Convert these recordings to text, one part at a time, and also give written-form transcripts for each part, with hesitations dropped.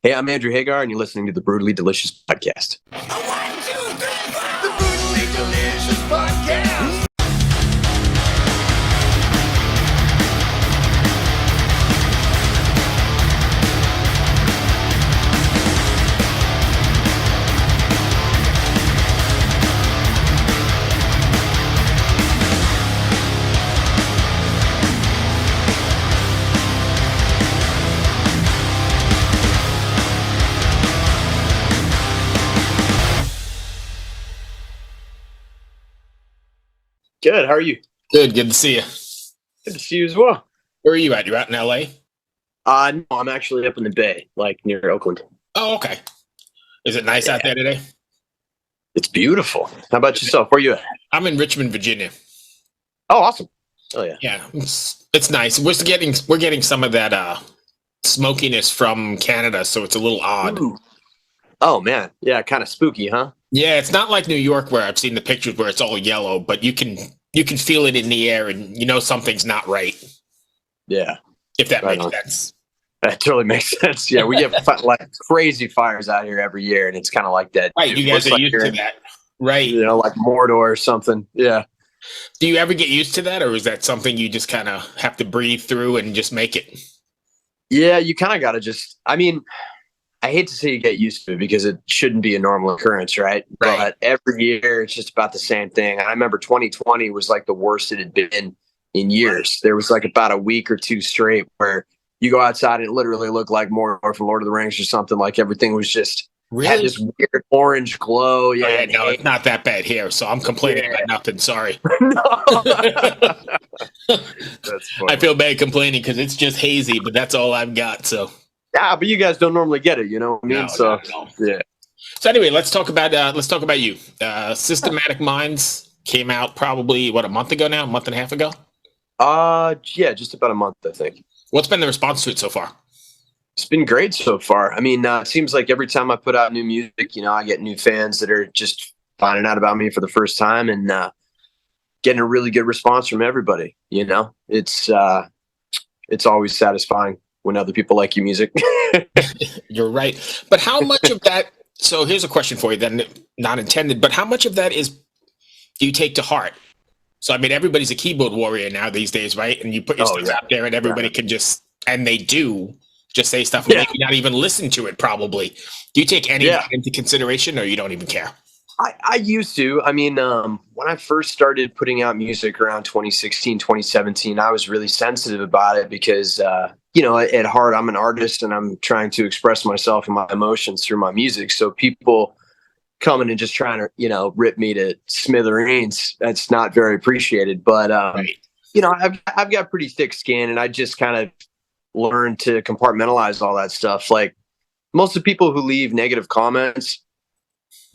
Hey, I'm Andrew Hagar, and you're listening to the Brutally Delicious Podcast. One, two, three, four. The Brutally Delicious Podcast. Good. How are you? Good to see you. Good to see you as well. Where are you at? You're out in LA? No, I'm actually up in the Bay, like near Oakland. Oh, okay. Is it nice out there today? It's beautiful. How about yourself? Where are you at? I'm in Richmond, Virginia. Oh, awesome. Oh, yeah. Yeah, it's nice. We're getting some of that smokiness from Canada, so it's a little odd. Ooh. Oh, man. Yeah, kind of spooky, huh? Yeah, it's not like New York where I've seen the pictures where it's all yellow, but you can feel it in the air, and you know something's not right. Yeah. If that Right makes on. sense. That totally makes sense. Yeah, we get like crazy fires out here every year, and it's kind of like that. Right, you guys are used to that. Right. You know, like Mordor or something. Yeah. Do you ever get used to that, or is that something you just kind of have to breathe through and just make it? Yeah, you kind of got to I hate to say you get used to it because it shouldn't be a normal occurrence, right? Right. But every year it's just about the same thing. I remember 2020 was like the worst it had been in years. There was like about a week or two straight where you go outside and it literally looked like Mordor from Lord of the Rings or something. Like everything was just had this weird orange glow. Yeah, Oh, yeah, no, it's not that bad here, so I'm complaining about nothing. Sorry. That's funny. I feel bad complaining because it's just hazy, but that's all I've got. So Yeah, but you guys don't normally get it, you know what I mean? No. Yeah. So anyway, let's talk about you. Systematic Minds came out probably a month ago now, a month and a half ago. Yeah, just about a month, I think. What's been the response to it so far? It's been great so far. I mean, it seems like every time I put out new music, you know, I get new fans that are just finding out about me for the first time and getting a really good response from everybody. You know, it's always satisfying when other people like your music. You're right. But how much of that? So here's a question for you, then, not intended. But how much of that do you take to heart? So I mean, everybody's a keyboard warrior now these days, right? And you put your stuff out there, and everybody can just say stuff and maybe not even listen to it. Probably. Do you take any of that into consideration, or you don't even care? I used to. I mean, when I first started putting out music around 2016, 2017, I was really sensitive about it because, you know, at heart, I'm an artist and I'm trying to express myself and my emotions through my music. So people coming and just trying to, you know, rip me to smithereens, that's not very appreciated. But, you know, I've got pretty thick skin and I just kind of learned to compartmentalize all that stuff. Like most of the people who leave negative comments,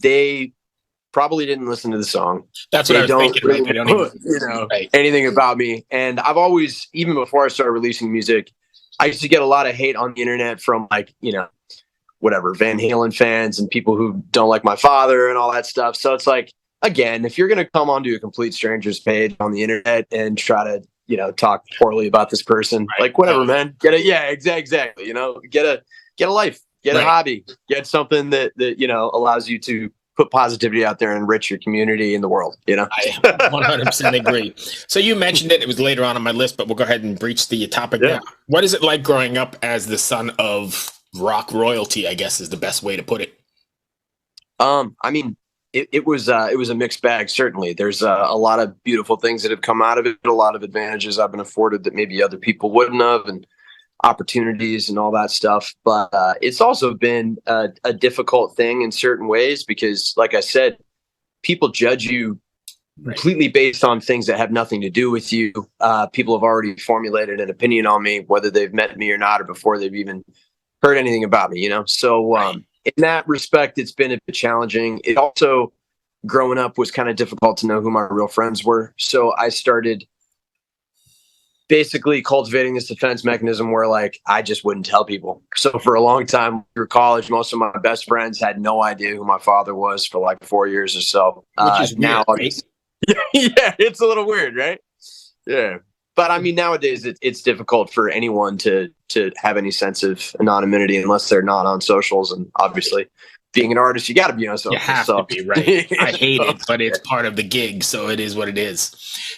they probably didn't listen to the song. That's what I was thinking. Right? They don't even, you know, anything about me. And I've always, even before I started releasing music, I used to get a lot of hate on the internet from like, you know, whatever, Van Halen fans and people who don't like my father and all that stuff. So it's like, again, if you're going to come onto a complete stranger's page on the internet and try to, you know, talk poorly about this person, like whatever, man, get it. Yeah, exactly. You know, get a life, get a hobby, get something that, you know, allows you to put positivity out there and enrich your community in the world, you know? I 100% agree. So you mentioned it was later on my list, but we'll go ahead and breach the topic now. What is it like growing up as the son of rock royalty, I guess is the best way to put it? I mean, it was a mixed bag. Certainly there's a lot of beautiful things that have come out of it, a lot of advantages I've been afforded that maybe other people wouldn't have, and opportunities and all that stuff. But it's also been a difficult thing in certain ways because, like I said, people judge you completely based on things that have nothing to do with you. People have already formulated an opinion on me, whether they've met me or not, or before they've even heard anything about me, you know? So in that respect, it's been a bit challenging. It also, growing up, was kind of difficult to know who my real friends were. So I started basically cultivating this defense mechanism where like I just wouldn't tell people. So for a long time through college, most of my best friends had no idea who my father was for like 4 years or so. Which is now weird, right? Yeah, it's a little weird, right? Yeah. But I mean, nowadays it's difficult for anyone to have any sense of anonymity unless they're not on socials. And obviously, being an artist, you got to be on You social. have So to be, right. I hate it, but it's part of the gig, so it is what it is.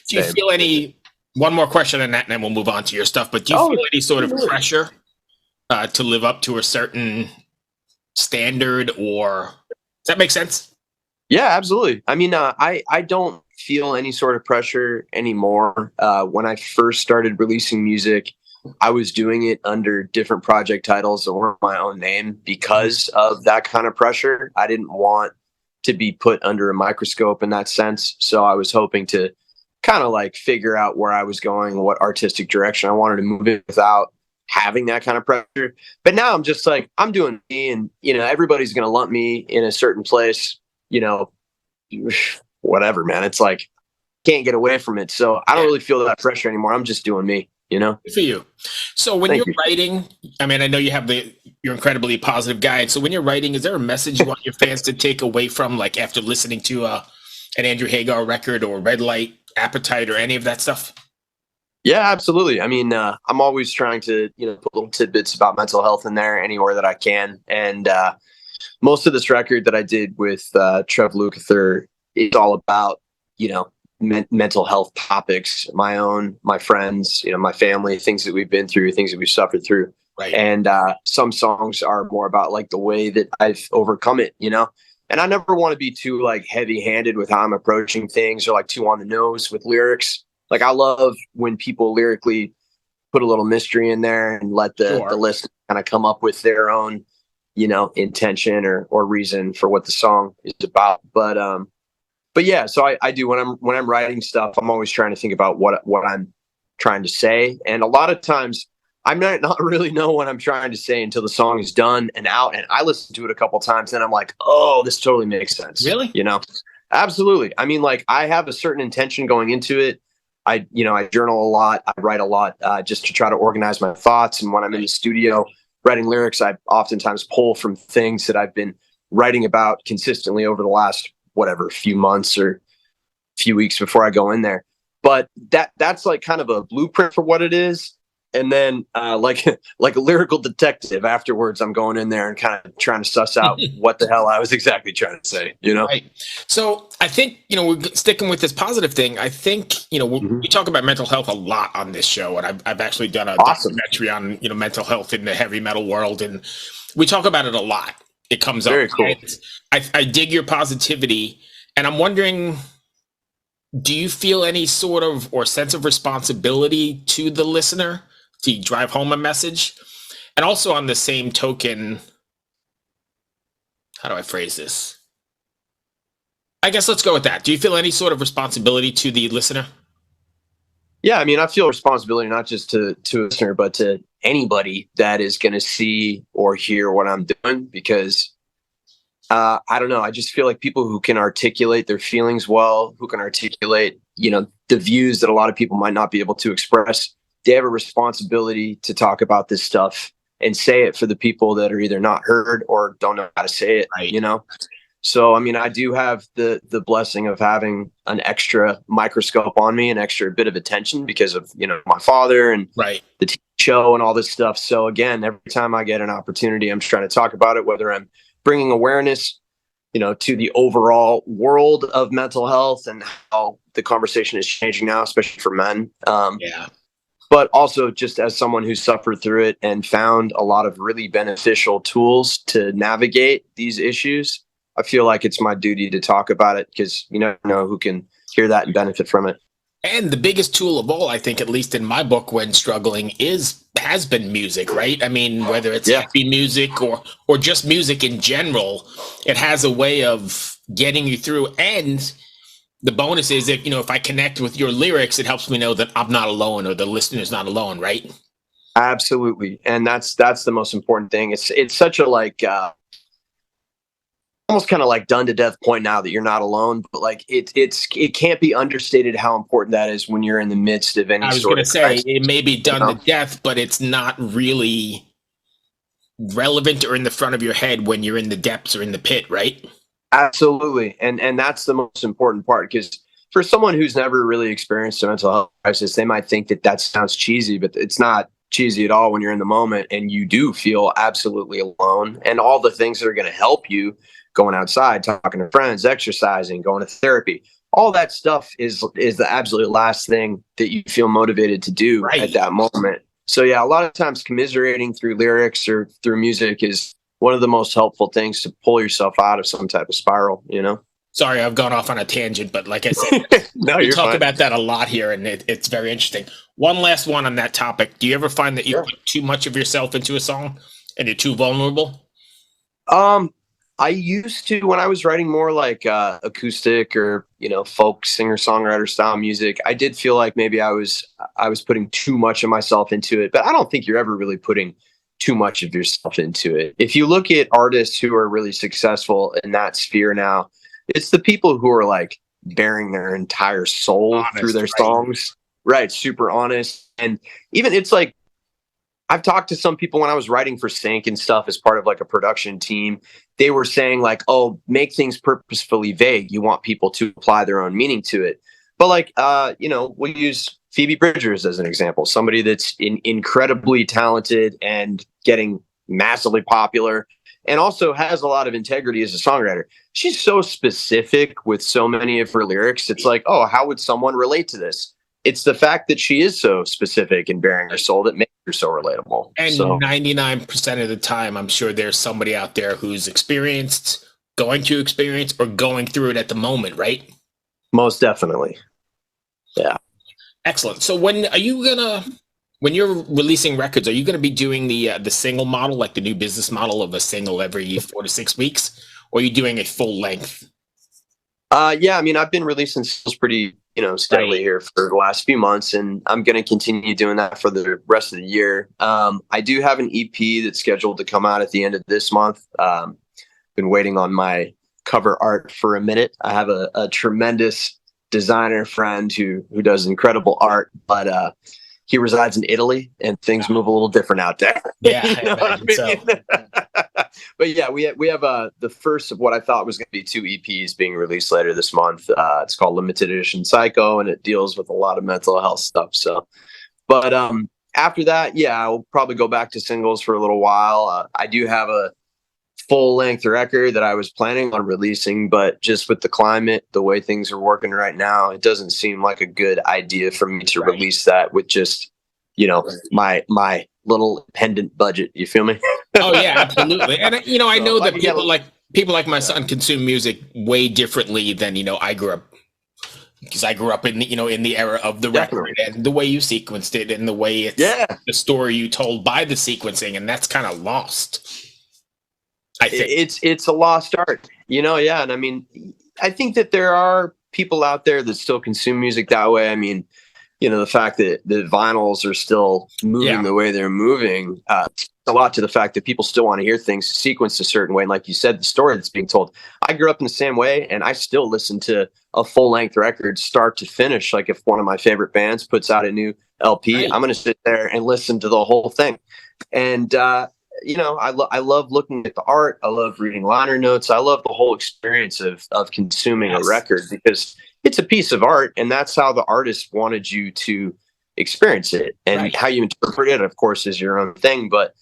Do you Same. feel any? One more question on that, and then we'll move on to your stuff. But do you feel any sort of pressure to live up to a certain standard, or does that make sense? Yeah, absolutely. I mean, I don't feel any sort of pressure anymore. When I first started releasing music, I was doing it under different project titles that weren't my own name because of that kind of pressure. I didn't want to be put under a microscope in that sense. So I was hoping to kind of like figure out where I was going, what artistic direction I wanted to move in without having that kind of pressure. But now I'm just like, I'm doing me, and everybody's going to lump me in a certain place, you know, whatever, man. It's like, can't get away from it. So I don't really feel that pressure anymore. I'm just doing me, Good for you. So when you're writing, I mean, I know you're incredibly positive guy. So when you're writing, is there a message you want your fans to take away from, like after listening to an Andrew Hagar record or Red Light, Appetite, or any of that stuff? Yeah, absolutely. I mean, I'm always trying to, put little tidbits about mental health in there anywhere that I can. And most of this record that I did with Trev Lukather is all about, mental health topics, my friends, my family, things that we've been through, things that we've suffered through. Right. And some songs are more about like the way that I've overcome it, And I never want to be too like heavy-handed with how I'm approaching things or like too on the nose with lyrics. Like I love when people lyrically put a little mystery in there and let the listener kind of come up with their own, intention or reason for what the song is about. But yeah, so I do when I'm writing stuff, I'm always trying to think about what I'm trying to say. And a lot of times I might not really know what I'm trying to say until the song is done and out. And I listen to it a couple times and I'm like, oh, this totally makes sense. Really? Absolutely. I mean, like I have a certain intention going into it. I journal a lot. I write a lot just to try to organize my thoughts. And when I'm in the studio writing lyrics, I oftentimes pull from things that I've been writing about consistently over the last few months or few weeks before I go in there. But that's like kind of a blueprint for what it is. And then like a lyrical detective afterwards, I'm going in there and kind of trying to suss out what the hell I was exactly trying to say, Right. So I think, we're sticking with this positive thing. I think, we talk about mental health a lot on this show. And I've actually done a documentary on, mental health in the heavy metal world. And we talk about it a lot. It comes Very up. Cool. I dig your positivity. And I'm wondering, do you feel any sort of or sense of responsibility to the listener to drive home a message? And also on the same token, how do I phrase this? I guess let's go with that. Do you feel any sort of responsibility to the listener? Yeah, I mean, I feel responsibility not just to a listener, but to anybody that is going to see or hear what I'm doing, because I don't know. I just feel like people who can articulate their feelings well, who can articulate, the views that a lot of people might not be able to express, they have a responsibility to talk about this stuff and say it for the people that are either not heard or don't know how to say it, right. So, I mean, I do have the blessing of having an extra microscope on me, an extra bit of attention because of, my father and the TV show and all this stuff. So again, every time I get an opportunity, I'm trying to talk about it, whether I'm bringing awareness, to the overall world of mental health and how the conversation is changing now, especially for men. But also just as someone who suffered through it and found a lot of really beneficial tools to navigate these issues, I feel like it's my duty to talk about it because you never know who can hear that and benefit from it. And the biggest tool of all, I think, at least in my book, when struggling, has been music, right? I mean, whether it's happy music or just music in general, it has a way of getting you through. And the bonus is that, if I connect with your lyrics, it helps me know that I'm not alone or the listener's not alone, right? Absolutely. And that's the most important thing. It's such a almost kind of like done to death point now that you're not alone, but like it can't be understated how important that is when you're in the midst of any sort of. I was going to say it may be done to death, but it's not really relevant or in the front of your head when you're in the depths or in the pit, right? Absolutely. And that's the most important part, because for someone who's never really experienced a mental health crisis, they might think that that sounds cheesy, but it's not cheesy at all when you're in the moment and you do feel absolutely alone. And all the things that are going to help you, going outside, talking to friends, exercising, going to therapy, all that stuff is the absolute last thing that you feel motivated to do at that moment. So yeah, a lot of times commiserating through lyrics or through music is one of the most helpful things to pull yourself out of some type of spiral, you know? Sorry, I've gone off on a tangent, but like I said, No, we you're talk fine. about that a lot here, and it's very interesting. One last one on that topic. Do you ever find that you put too much of yourself into a song and you're too vulnerable? I used to, when I was writing more like acoustic or, you know, folk singer songwriter style music, I did feel like maybe I was putting too much of myself into it, but I don't think you're ever really putting too much of yourself into it. If you look at artists who are really successful in that sphere now, it's the people who are like bearing their entire soul through their songs, right? Super honest. And even it's like, I've talked to some people when I was writing for Sync and stuff as part of like a production team. They were saying like, oh, make things purposefully vague. You want people to apply their own meaning to it. But like, you know, we'll use Phoebe Bridgers as an example, somebody that's incredibly talented and getting massively popular and also has a lot of integrity as a songwriter. She's so specific with so many of her lyrics. It's like, oh, how would someone relate to this? It's the fact that she is so specific and bearing her soul that makes her so relatable. And so 99% of the time, I'm sure there's somebody out there who's experienced, going to experience, or going through it at the moment, right? most definitely. Yeah. Excellent. So when you're releasing records, are you gonna be doing the single model, like the new business model of a single every 4 to 6 weeks, or are you doing a full length? Yeah, I mean, I've been releasing singles pretty, you know, steadily here for the last few months, and I'm going to continue doing that for the rest of the year. I do have an EP that's scheduled to come out at the end of this month. Been waiting on my cover art for a minute. I have a tremendous designer friend who does incredible art, but he resides in Italy, and things move a little different out there. Yeah, You know what I mean? so. But yeah, we have the first of what I thought was going to be 2 EPs being released later this month. It's called Limited Edition Psycho, and it deals with a lot of mental health stuff. So, but after that, yeah, I'll probably go back to singles for a little while. I do have a full length record that I was planning on releasing, but just with the climate, the way things are working right now, it doesn't seem like a good idea for me to release that with just, you know, my little pendant budget. You feel me? Oh yeah, absolutely. And you know, I know that yeah, people like my son consume music way differently than, you know, I grew up, because I grew up in the, you know, in the era of the record and the way you sequenced it and the way it's the story you told by the sequencing, and that's kind of lost. I think it's a lost art, you know. Yeah, and I mean, I think that there are people out there that still consume music that way. I mean, you know, the fact that the vinyls are still moving the way they're moving, a lot to the fact that people still want to hear things sequenced a certain way. And like you said, the story that's being told. I grew up in the same way, and I still listen to a full length record start to finish. Like if one of my favorite bands puts out a new LP, I'm going to sit there and listen to the whole thing. And you know, I love looking at the art. I love reading liner notes. I love the whole experience of consuming a record, because it's a piece of art, and that's how the artist wanted you to experience it. And how you interpret it, of course, is your own thing. But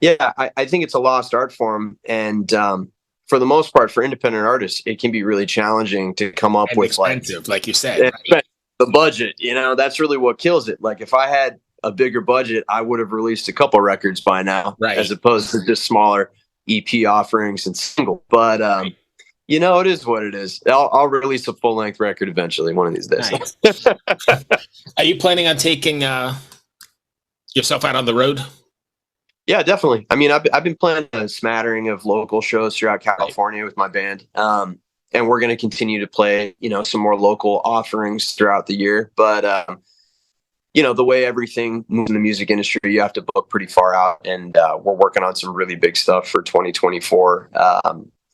yeah, I think it's a lost art form. And for the most part, for independent artists, it can be really challenging to come up with like you said, the budget. You know, that's really what kills it. Like if I had a bigger budget, I would have released a couple records by now, as opposed to just smaller EP offerings and single. But you know, it is what it is. I'll release a full length record eventually, one of these days. Nice. Are you planning on taking yourself out on the road? Yeah, definitely. I mean, I've been playing a smattering of local shows throughout California with my band, and we're going to continue to play, you know, some more local offerings throughout the year. But you know, the way everything moves in the music industry, you have to book pretty far out, and we're working on some really big stuff for 2024.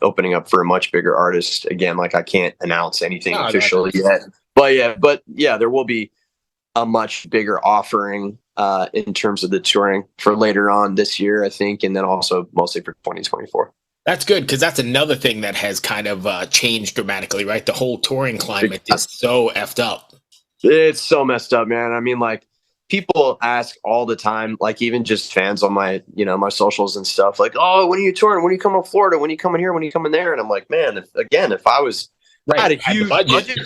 Opening up for a much bigger artist again. Like I can't announce anything officially yet, but yeah, there will be a much bigger offering in terms of the touring for later on this year, I think, and then also mostly for 2024. That's good because that's another thing that has kind of changed dramatically, right? The whole touring climate is so effed up. It's so messed up, man. I mean, like people ask all the time, like even just fans on my, my socials and stuff, like, "Oh, when are you touring? When are you coming to Florida? When are you coming here? When are you coming there?" And I'm like, man, if I was Right, had a huge budget,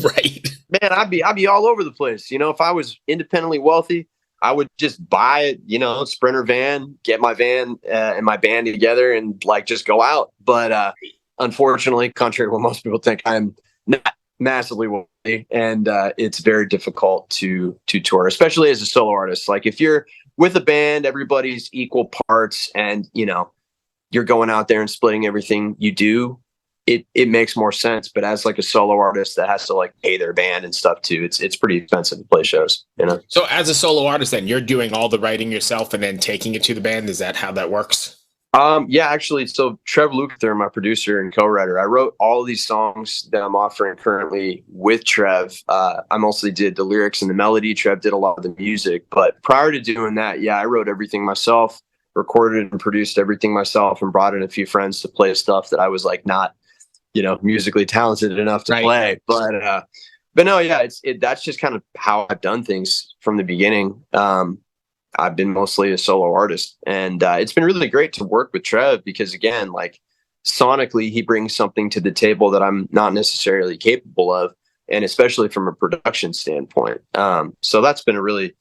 right, man, I'd be all over the place. If I was independently wealthy, I would just buy, Sprinter van, get my van and my band together, and like just go out. But unfortunately, contrary to what most people think, I'm not massively wealthy, and it's very difficult to tour, especially as a solo artist. Like if you're with a band, everybody's equal parts, and you're going out there and splitting everything you do. It makes more sense, but as like a solo artist that has to like pay their band and stuff too, it's pretty expensive to play shows, So as a solo artist, then you're doing all the writing yourself and then taking it to the band. Is that how that works? Yeah, actually, so Trev Lukather, my producer and co-writer, I wrote all of these songs that I'm offering currently with Trev. I mostly did the lyrics and the melody. Trev did a lot of the music, but prior to doing that, yeah, I wrote everything myself, recorded and produced everything myself, and brought in a few friends to play stuff that I was like not musically talented enough to play. But no, yeah, that's just kind of how I've done things from the beginning. I've been mostly a solo artist, and it's been really great to work with Trev because, again, like sonically, he brings something to the table that I'm not necessarily capable of, and especially from a production standpoint. So that's been a really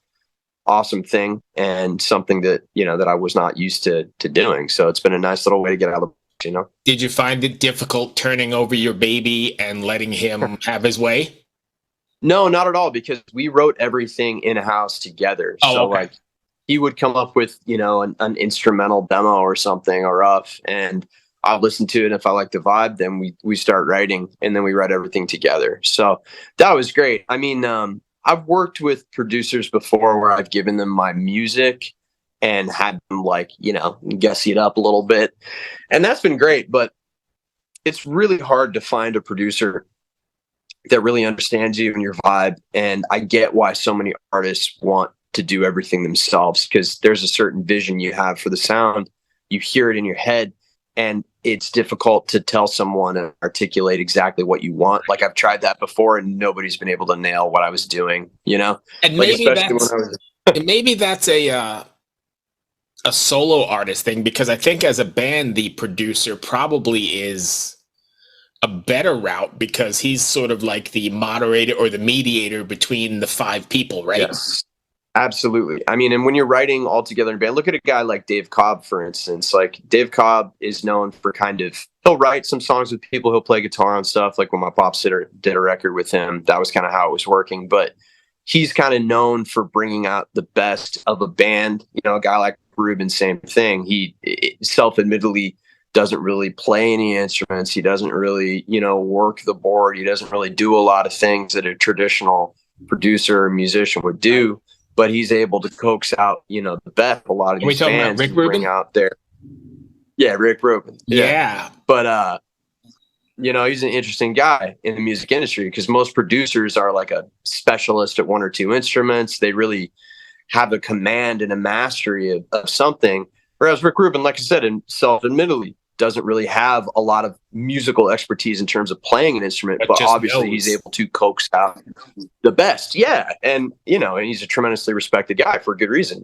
awesome thing and something that that I was not used to doing. So it's been a nice little way to get out of the box. Did you find it difficult turning over your baby and letting him have his way? No, not at all, because we wrote everything in-house together. Oh, so okay. like he would come up with, an instrumental demo or something or rough, and I'll listen to it. And if I like the vibe, then we start writing, and then we write everything together. So that was great. I mean, I've worked with producers before where I've given them my music and had them like, gussy it up a little bit. And that's been great, but it's really hard to find a producer that really understands you and your vibe. And I get why so many artists want to do everything themselves, because there's a certain vision you have for the sound. You hear it in your head, and it's difficult to tell someone and articulate exactly what you want. Like I've tried that before, and nobody's been able to nail what I was doing, And like, maybe that's a solo artist thing, because I think as a band, the producer probably is a better route because he's sort of like the moderator or the mediator between the five people, right? Yes, absolutely. I mean, and when you're writing all together in a band, look at a guy like Dave Cobb, for instance. Like Dave Cobb is known for he'll write some songs with people, he'll play guitar on stuff. Like when my pops did a record with him, that was kind of how it was working. But he's kind of known for bringing out the best of a band. A guy like Ruben, same thing. He self-admittedly doesn't really play any instruments. He doesn't really, work the board. He doesn't really do a lot of things that a traditional producer or musician would do. But he's able to coax out, the best. A lot of these bands Rick Rubin? bring out there. Yeah, Rick Rubin. Yeah. But he's an interesting guy in the music industry because most producers are like a specialist at one or two instruments. They really have a command and a mastery of something. Whereas Rick Rubin, like I said, and self-admittedly, doesn't really have a lot of musical expertise in terms of playing an instrument, but obviously he's able to coax out the best. Yeah. And, and he's a tremendously respected guy for a good reason,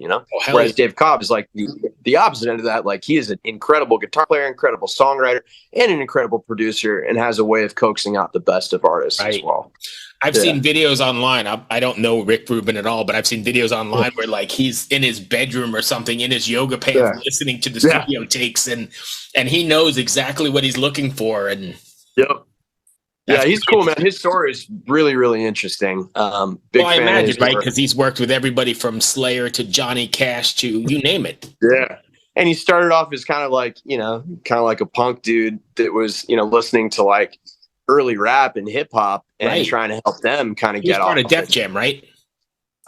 whereas Dave Cobb is like the opposite end of that. Like he is an incredible guitar player, incredible songwriter, and an incredible producer, and has a way of coaxing out the best of artists as well. I've seen videos online. I don't know Rick Rubin at all, but I've seen videos online where like he's in his bedroom or something in his yoga pants listening to the studio takes, and he knows exactly what he's looking for. And he's cool, man. His story is really, really interesting. Big I fan imagine, right? Because he's worked with everybody from Slayer to Johnny Cash to you name it. Yeah. And he started off as kind of like a punk dude that was, listening to like early rap and hip hop and trying to help them kind of get off. He was part of Def Jam, right?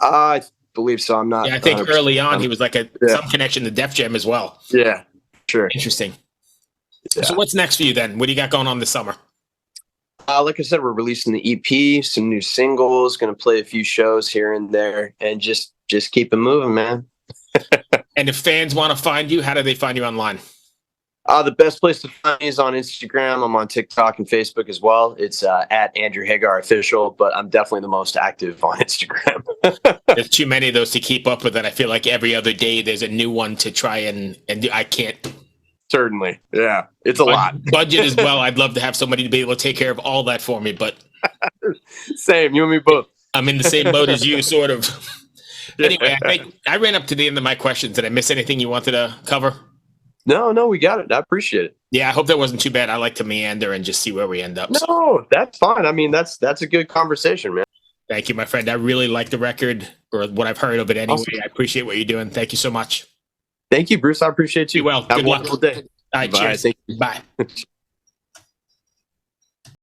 I believe so. I'm not. Yeah, I think early on he was like some connection to Def Jam as well. Yeah, sure. Interesting. Yeah. So what's next for you then? What do you got going on this summer? Like I said, we're releasing the EP, some new singles, going to play a few shows here and there, and just keep it moving, man. And if fans want to find you, how do they find you online? The best place to find me is on Instagram. I'm on TikTok and Facebook as well. It's at Andrew Hagar Official, but I'm definitely the most active on Instagram. There's too many of those to keep up with, and I feel like every other day there's a new one to try and do. I can't. Certainly. Yeah. It's a lot. Budget as well. I'd love to have somebody to be able to take care of all that for me, but Same. You and me both. I'm in the same boat as you, sort of. Anyway, I think I ran up to the end of my questions. Did I miss anything you wanted to cover? No, we got it. I appreciate it. Yeah, I hope that wasn't too bad. I like to meander and just see where we end up. No, that's fine. I mean, that's a good conversation, man. Thank you, my friend. I really like the record, or what I've heard of it anyway. Awesome. I appreciate what you're doing. Thank you so much. Thank you, Bruce. I appreciate you. Be well. Have Good a luck. wonderful day. All right, Bye. cheers. Thank you. Bye.